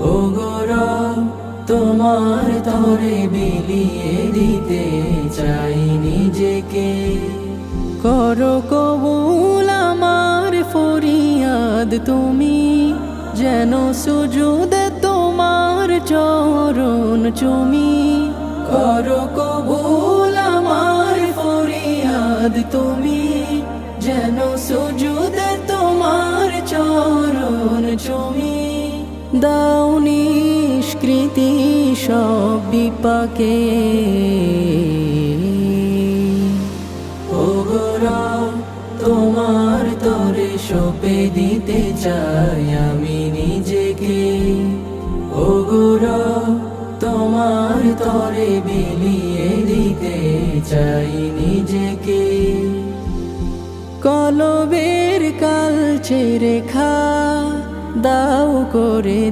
ও গৌরব তোমার তরে বিলিয়ে দিতে চাই নিজেকে। করো কবুল আমার ফরিয়াদ তুমি, যেন সুজুদে তোমার চরণ চুমি। করো কবুল আমার ফরিয়াদ তুমি, যেন সুজুদে তোমার চরণ চুমি। দাও নিষ্কৃতি সব বিপাকে, ও গৌরব তোমার তরে সঁপে দিতে চাই আমি নিজেকে। ও গৌরব তোমার তরে বিলিয়ে দিতে চাই নিজেকে। কলবের কালচে রেখা দাও করে